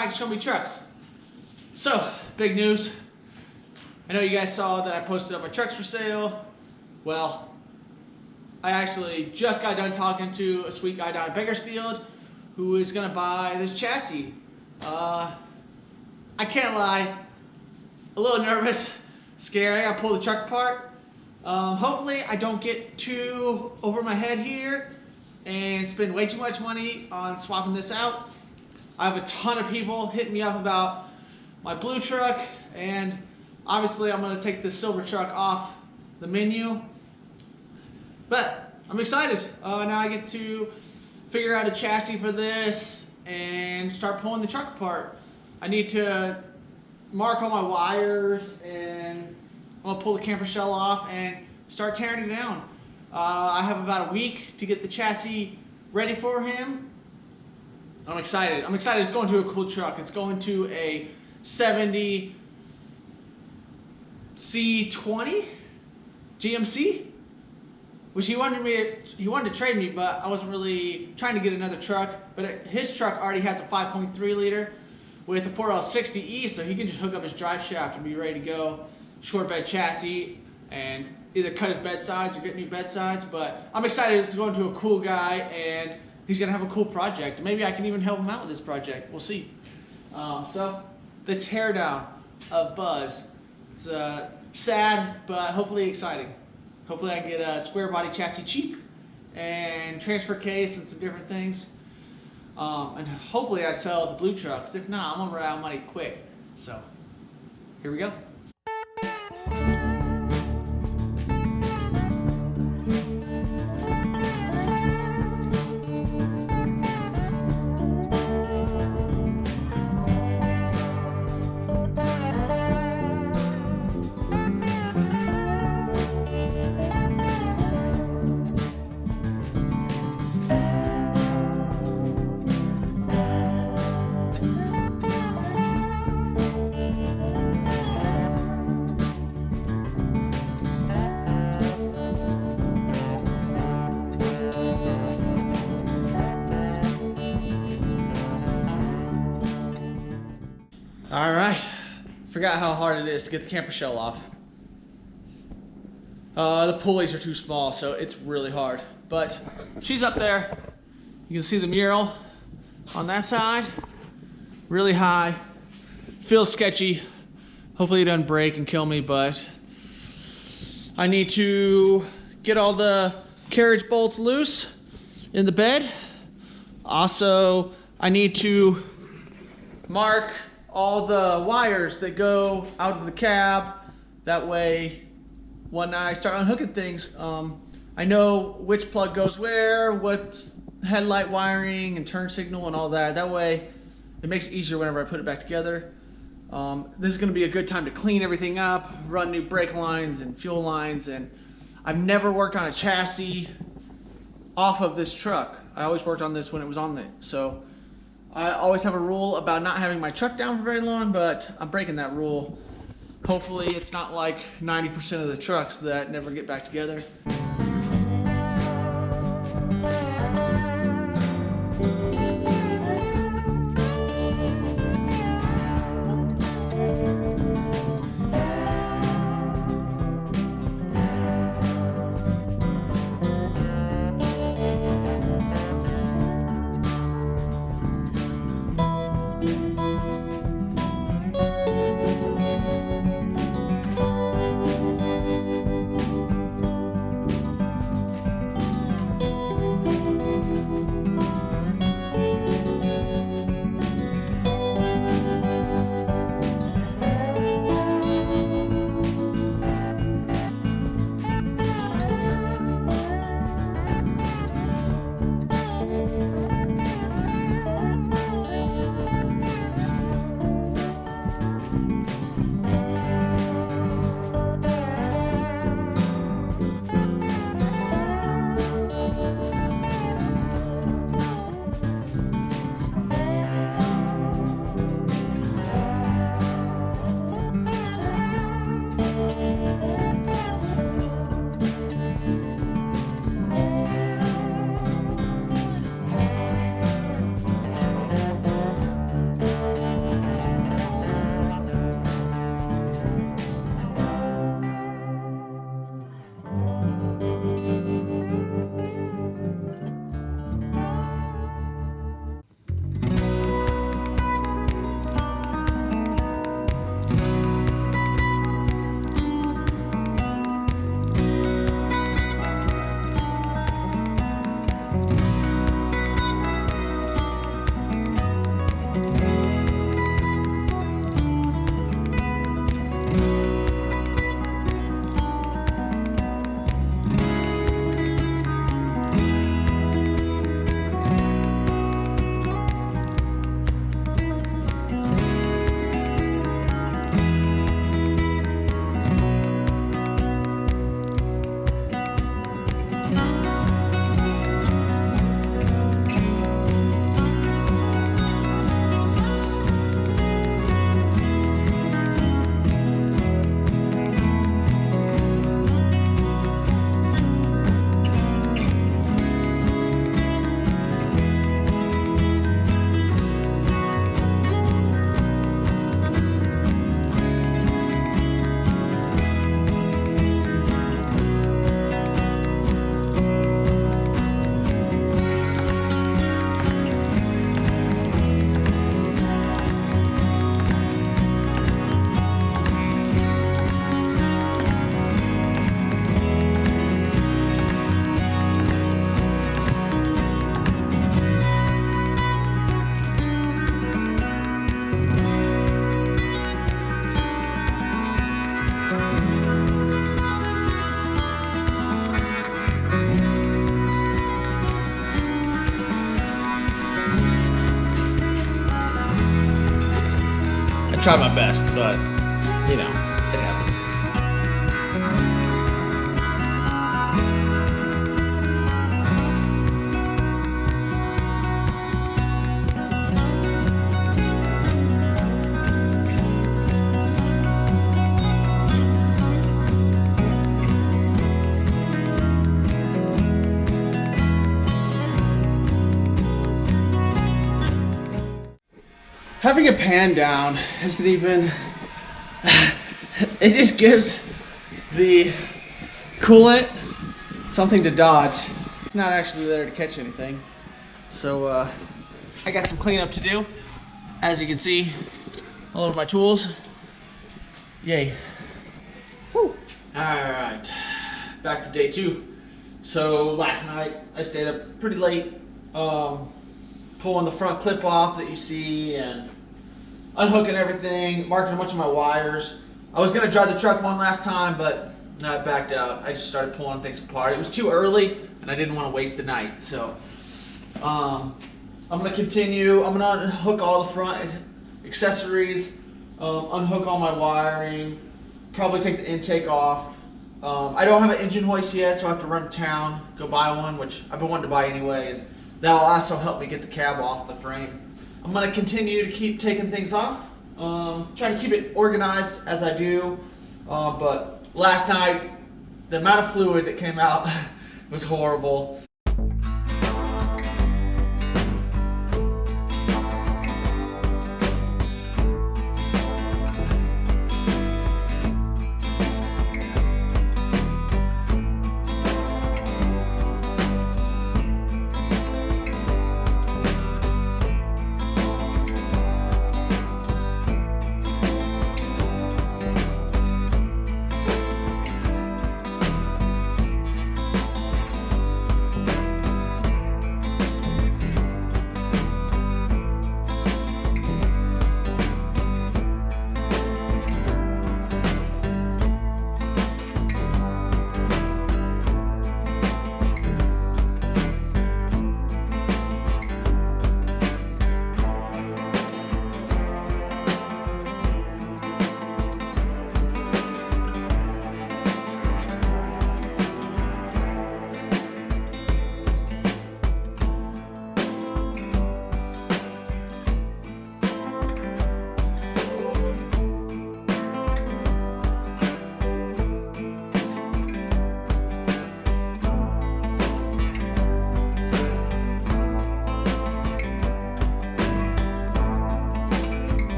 back to Show Me Trucks. So, big news. I know you guys saw that I posted up my trucks for sale. Well, I actually just got done talking to a sweet guy down in Bakersfield who is gonna buy this chassis. I can't lie, a little nervous, scared. I gotta pull the truck apart. Hopefully I don't get too over my head here and spend way too much money on swapping this out. I have a ton of people hitting me up about my blue truck, and obviously I'm going to take the silver truck off the menu. But I'm excited. Now I get to figure out a chassis for this and start pulling the truck apart. I need to mark all my wires, and I'm going to pull the camper shell off and start tearing it down. I have about a week to get the chassis ready for him. I'm excited. It's going to a cool truck. It's going to a 70 C10 GMC, which he wanted to trade me, but I wasn't really trying to get another truck. But his truck already has a 5.3 liter with a 4L60E, so he can just hook up his drive shaft and be ready to go. Short bed chassis, and either cut his bed sides or get new bed sides. But I'm excited. It's going to a cool guy, and he's gonna have a cool project. Maybe I can even help him out with this project. We'll see. So the teardown of Buzz. It's sad, but hopefully exciting. Hopefully I can get a square body chassis cheap and transfer case and some different things. And hopefully I sell the blue trucks. If not, I'm gonna run out of money quick. So here we go. All right, forgot how hard it is to get the camper shell off. The pulleys are too small, so it's really hard. But she's up there. You can see the mural on that side, really high. Feels sketchy. Hopefully it doesn't break and kill me, but I need to get all the carriage bolts loose in the bed. Also, I need to mark all the wires that go out of the cab. That way, when I start unhooking things, I know which plug goes where, what's headlight wiring and turn signal and all that. That way, it makes it easier whenever I put it back together. This is going to be a good time to clean everything up, run new brake lines and fuel lines. And I've never worked on a chassis off of this truck. I always worked on this when it was on it. So I always have a rule about not having my truck down for very long, but I'm breaking that rule. Hopefully it's not like 90% of the trucks that never get back together. I tried my best, but you know, it happens. Having a pan down isn't even, it just gives the coolant something to dodge. It's not actually there to catch anything. So I got some cleanup to do. As you can see, all of my tools. Yay. Woo. All right, back to day 2. So last night I stayed up pretty late, pulling the front clip off that you see and unhooking everything, marking a bunch of my wires. I was gonna drive the truck one last time, but no, I backed out. I just started pulling things apart. It was too early and I didn't want to waste the night. So I'm gonna continue. I'm gonna unhook all the front accessories, unhook all my wiring, probably take the intake off. I don't have an engine hoist yet, so I have to run to town, go buy one, which I've been wanting to buy anyway, and that'll also help me get the cab off the frame. I'm going to continue to keep taking things off, trying to keep it organized as I do, but last night, the amount of fluid that came out was horrible.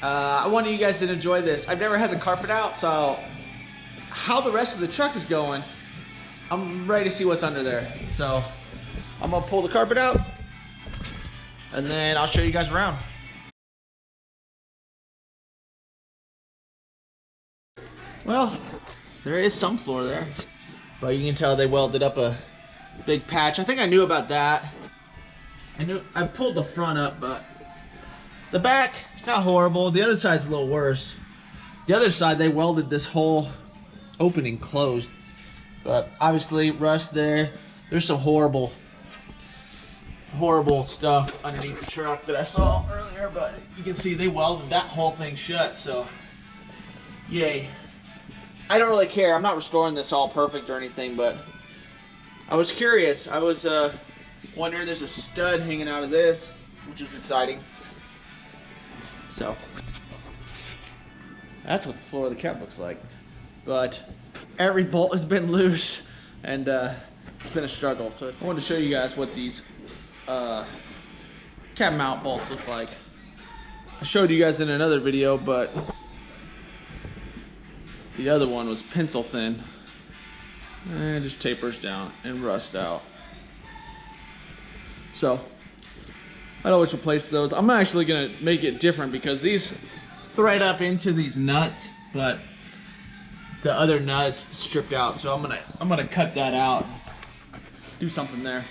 I wanted you guys to enjoy this. I've never had the carpet out, so how the rest of the truck is going, I'm ready to see what's under there. So I'm gonna pull the carpet out and then I'll show you guys around. Well, there is some floor there, but you can tell they welded up a big patch. I think I knew about that. I pulled the front up, but The back, it's not horrible. The other side's a little worse. The other side, they welded this whole opening closed. But obviously, rust there. There's some horrible stuff underneath the truck that I saw earlier. But you can see they welded that whole thing shut, so yay. I don't really care. I'm not restoring this all perfect or anything, but I was curious. I was wondering, there's a stud hanging out of this, which is exciting. So that's what the floor of the cab looks like. But every bolt has been loose, and it's been a struggle. So I wanted to show you guys what these cab mount bolts look like. I showed you guys in another video, but the other one was pencil thin. And it just tapers down and rust out. So I'd always replace those. I'm actually gonna make it different because these thread up into these nuts, but the other nuts stripped out. So I'm gonna cut that out, do something there.